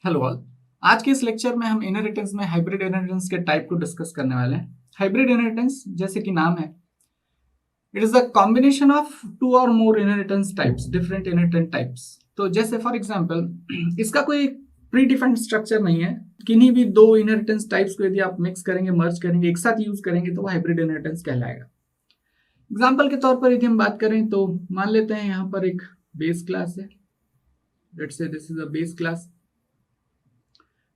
Hello all. आज के इस लेक्चर में हम इनहेरिटेंस में हाइब्रिड इनहेरिटेंस के टाइप को डिस्कस करने वाले हैं। हाइब्रिड इनहेरिटेंस जैसे कि नाम है, it is the combination of two और more inheritance types, different inheritance types. तो जैसे फॉर एग्जांपल इसका कोई प्री डिफाइंड स्ट्रक्चर नहीं है। किन्हीं भी दो इनहेरिटेंस टाइप्स को यदि आप मिक्स करेंगे, मर्ज करेंगे, एक साथ यूज करेंगे तो वो हाइब्रिड इनहेरिटेंस कहलाएगा। एग्जाम्पल के तौर पर यदि हम बात करें तो मान लेते हैं यहाँ पर एक बेस क्लास है। Let's say this is a base class.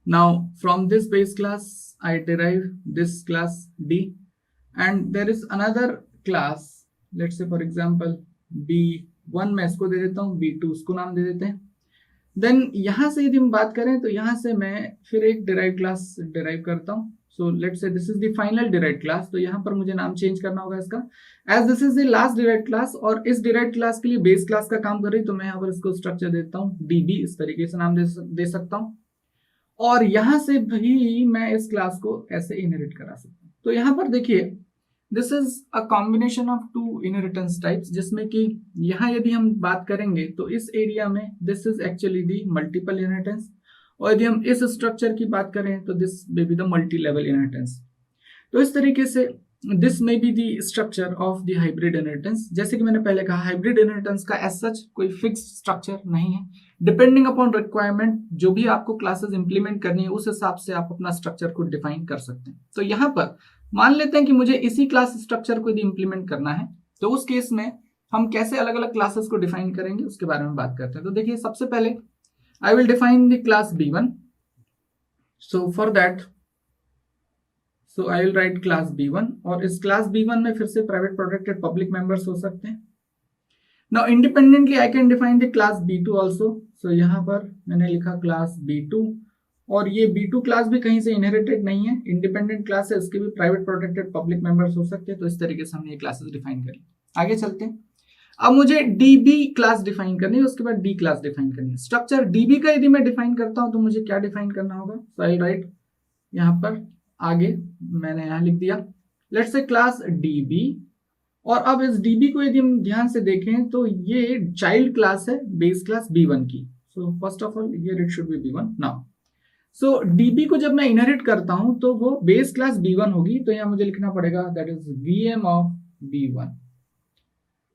Now from this base class I derive this class D, and there is another class, let's say for example B1 मैं इसको दे देता हूँ, B2 उसको नाम दे देते हैं। देन यहाँ से यदि हम बात करें तो यहाँ से मैं फिर एक डिराइव क्लास डिराइव करता हूँ। So let's say this is the final derive class, तो यहाँ पर मुझे नाम चेंज करना होगा इसका, as this is the last derive class और इस डिराइव क्लास के लिए बेस क्लास का काम कर रही, तो मैं यहाँ पर इसको स्ट्रक्चर देता हूँ DB, इस तरीके से नाम दे सकता हूँ। और यहां से भी मैं इस क्लास को ऐसे इनहेरिट करा सकता हूं। तो यहां पर देखिए, this is a combination of two inheritance types, जिसमें कि यहां यदि हम बात करेंगे तो इस एरिया में this is actually the multiple inheritance, और यदि हम इस स्ट्रक्चर की बात करें तो this may be the multi level inheritance. तो इस तरीके से this may be the structure of the hybrid inheritance. जैसे कि मैंने पहले कहा, हाइब्रिड इनहेरिटेंस का एज सच कोई फिक्स स्ट्रक्चर नहीं है। डिपेंडिंग अपॉन रिक्वायरमेंट, जो भी आपको क्लासेस इंप्लीमेंट करनी है उस हिसाब से आप अपना स्ट्रक्चर को डिफाइन कर सकते हैं। तो यहाँ पर मान लेते हैं कि मुझे इसी क्लास स्ट्रक्चर को यदि इंप्लीमेंट करना है, तो उस केस में हम कैसे अलग अलग क्लासेस को डिफाइन करेंगे उसके बारे में बात करते हैं। तो देखिए, सबसे पहले I will define the class B1। So for that so I will write class B1, और इस क्लास B1 में फिर से प्राइवेट प्रोटेक्टेड पब्लिक मेंबर्स हो सकते हैं। Now independently I can define the class B2 also. So यहाँ पर मैंने लिखा क्लास B2, और ये B2 क्लास भी कहीं से इनहेरिटेड नहीं है, इंडिपेंडेंट क्लास है, इसके भी प्राइवेट प्रोटेक्टेड पब्लिक मेंबर्स हो सकते हैं। तो इस तरीके से हमने ये क्लासेस डिफाइन करी। आगे चलते हैं। अब मुझे DB क्लास डिफाइन करनी है, उसके बाद D क्लास डिफाइन करनी है। स्ट्रक्चर DB का यदि मैं डिफाइन करता हूं तो मुझे क्या डिफाइन करना होगा? सो आई राइट यहाँ पर आगे मैंने यहाँ लिख दिया, लेट्स से क्लास DB, और अब इस DB को यदि हम ध्यान से देखें तो ये चाइल्ड क्लास है बेस क्लास B1 की। So first of all here it should be B1 now. So DB को जब मैं इनहेरिट करता हूं तो वो बेस क्लास B1 होगी, तो यहाँ मुझे लिखना पड़ेगा that is VM of B1।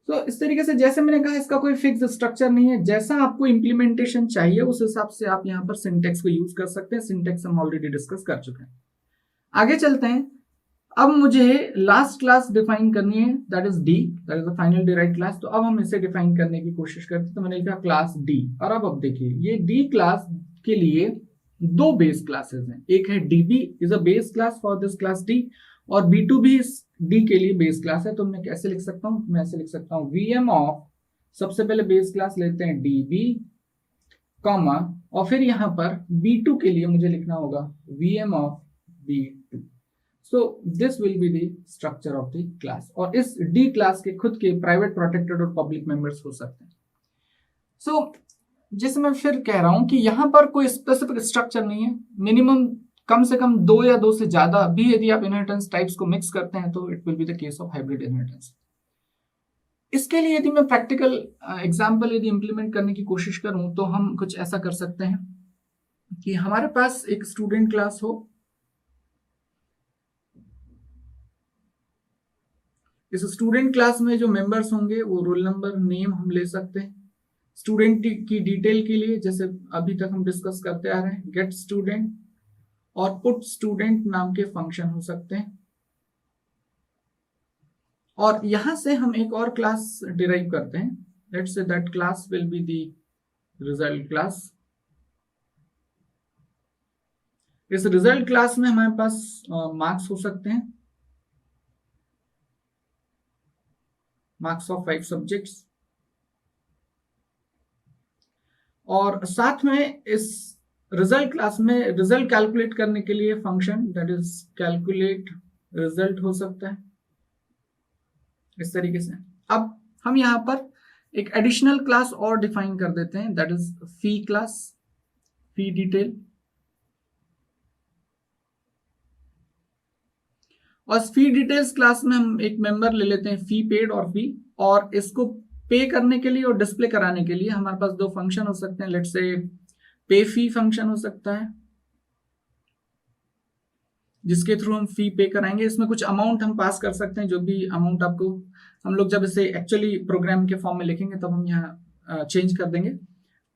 तो इस तरीके से, जैसे मैंने कहा, इसका कोई फिक्स स्ट्रक्चर नहीं है। जैसा आपको इंप्लीमेंटेशन चाहिए उस हिसाब से आप यहाँ पर सिंटेक्स को यूज कर सकते हैं। सिंटेक्स हम ऑलरेडी डिस्कस कर चुके हैं। आगे चलते हैं। अब मुझे लास्ट क्लास डिफाइन करनी है, that is D, that is the final derived class. तो अब हम इसे डिफाइन करने की कोशिश करते हैं। तो मैंने लिखा क्लास D, और अब देखिए, ये D क्लास के लिए दो बेस क्लासेस हैं। एक है DB is a base class for this class D, और B2 भी इस D के लिए बेस क्लास है। तो मैं कैसे लिख सकता हूं? मैं ऐसे लिख सकता हूं VM ऑफ, सबसे पहले बेस क्लास लेते हैं DB, कॉमा, और फिर यहां पर B2 के लिए मुझे लिखना होगा VM of B2। So this will be the structure of the class, और इस D क्लास के खुद के प्राइवेट प्रोटेक्टेड और पब्लिक मेंबर्स हो सकते हैं। So जैसे मैं फिर कह रहा हूं कि यहां पर कोई स्पेसिफिक स्ट्रक्चर नहीं है। मिनिमम कम से कम दो या दो से ज्यादा भी यदि आप इनहेरिटेंस टाइप्स को मिक्स करते हैं तो it will be the case of hybrid inheritance. इसके लिए यदि मैं प्रैक्टिकल एग्जाम्पल यदि इंप्लीमेंट करने की कोशिश करूं तो हम कुछ ऐसा कर सकते हैं कि हमारे पास एक स्टूडेंट क्लास हो। इस स्टूडेंट क्लास में जो मेंबर्स होंगे वो रोल नंबर, नेम हम ले सकते हैं। स्टूडेंट की डिटेल के लिए जैसे अभी तक हम डिस्कस करते आ रहे हैं, गेट स्टूडेंट और पुट स्टूडेंट नाम के फंक्शन हो सकते हैं। और यहां से हम एक और क्लास डिराइव करते हैं। Let's say that class will be the result class. इस रिजल्ट क्लास में हमारे पास मार्क्स हो सकते हैं, मार्क्स ऑफ 5 सब्जेक्ट्स, और साथ में इस रिजल्ट क्लास में रिजल्ट कैलकुलेट करने के लिए function that is calculate result हो सकता है, इस तरीके से। अब हम यहां पर एक एडिशनल क्लास और डिफाइन कर देते हैं, that is fee class, fee detail. और फी डिटेल्स क्लास में हम एक मेंबर ले लेते हैं फी पेड और फी, और इसको पे करने के लिए और डिस्प्ले कराने के लिए हमारे पास दो फंक्शन हो सकते हैं। लेट्स से पे फी फंक्शन हो सकता है जिसके थ्रू हम फी पे कराएंगे। इसमें कुछ अमाउंट हम पास कर सकते हैं, जो भी अमाउंट आपको, हम लोग जब इसे एक्चुअली प्रोग्राम के फॉर्म में लिखेंगे तब हम यहाँ चेंज कर देंगे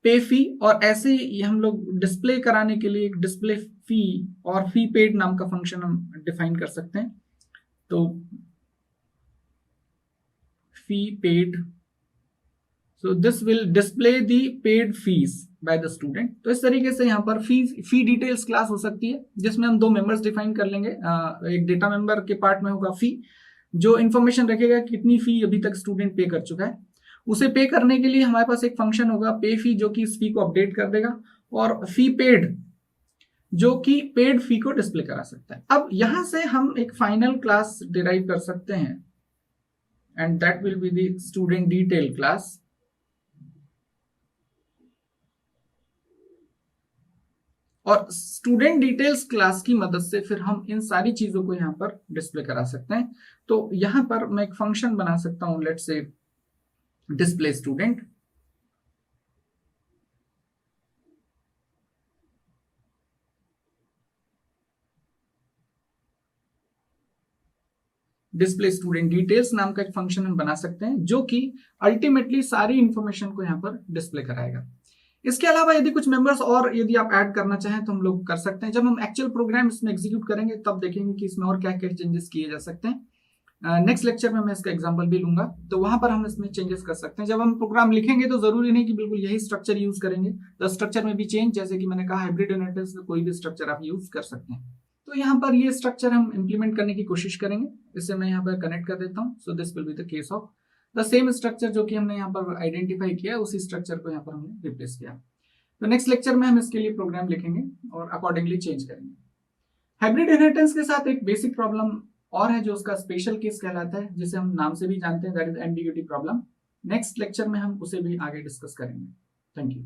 पे फी। और ऐसे ही हम लोग डिस्प्ले कराने के लिए एक डिस्प्ले फी और फी पेड नाम का फंक्शन हम डिफाइन कर सकते हैं। तो fee paid, so this will display the paid fees by the student. तो इस तरीके से यहाँ पर फी डिटेल्स क्लास हो सकती है जिसमें हम दो मेंबर्स डिफाइन कर लेंगे। एक डेटा मेंबर के पार्ट में होगा फी, जो इन्फॉर्मेशन रखेगा कितनी फी अभी तक स्टूडेंट पे कर चुका है। उसे पे करने के लिए हमारे पास एक फंक्शन होगा पे फी, जो कि इस फी को अपडेट कर देगा, और फी पेड जो कि पेड फी को डिस्प्ले करा सकता है। अब यहां से हम एक फाइनल क्लास डिराइव कर सकते हैं, and that will be the student detail class. और स्टूडेंट डिटेल्स क्लास की मदद से फिर हम इन सारी चीजों को यहां पर डिस्प्ले करा सकते हैं। तो यहां पर मैं एक फंक्शन बना सकता हूं, let's say display student. Display student details नाम का एक फंक्शन हम बना सकते हैं जो कि अल्टीमेटली सारी इंफॉर्मेशन को यहां पर डिस्प्ले कराएगा। इसके अलावा यदि कुछ मेंबर्स और यदि आप ऐड करना चाहें तो हम लोग कर सकते हैं। जब हम एक्चुअल प्रोग्राम इसमें एग्जीक्यूट करेंगे तब देखेंगे कि इसमें और क्या क्या चेंजेस किए जा सकते हैं। नेक्स्ट लेक्चर में मैं इसका एग्जांपल भी लूंगा, तो वहां पर हम इसमें चेंजेस कर सकते हैं। जब हम प्रोग्राम लिखेंगे तो जरूरी नहीं कि बिल्कुल यही स्ट्रक्चर यूज करेंगे, तो स्ट्रक्चर में भी चेंज, जैसे कि मैंने कहा हाइब्रिड इनहेरिटेंस में कोई भी स्ट्रक्चर आप यूज कर सकते हैं। तो यहाँ पर ये स्ट्रक्चर हम इंप्लीमेंट करने की कोशिश करेंगे। इसे मैं यहाँ पर कनेक्ट कर देता हूँ। So this will be the case of the same structure जो कि हमने यहाँ पर आइडेंटिफाई किया, उसी स्ट्रक्चर को यहाँ पर हमने रिप्लेस किया। तो नेक्स्ट लेक्चर में हम इसके लिए प्रोग्राम लिखेंगे और अकॉर्डिंगली चेंज करेंगे। हाइब्रिड इनहेरिटेंस के साथ एक बेसिक प्रॉब्लम और है जो उसका स्पेशल केस कहलाता है, जिसे हम नाम से भी जानते हैं, that is ambiguity problem. Next lecture में हम उसे भी आगे डिस्कस करेंगे। Thank you.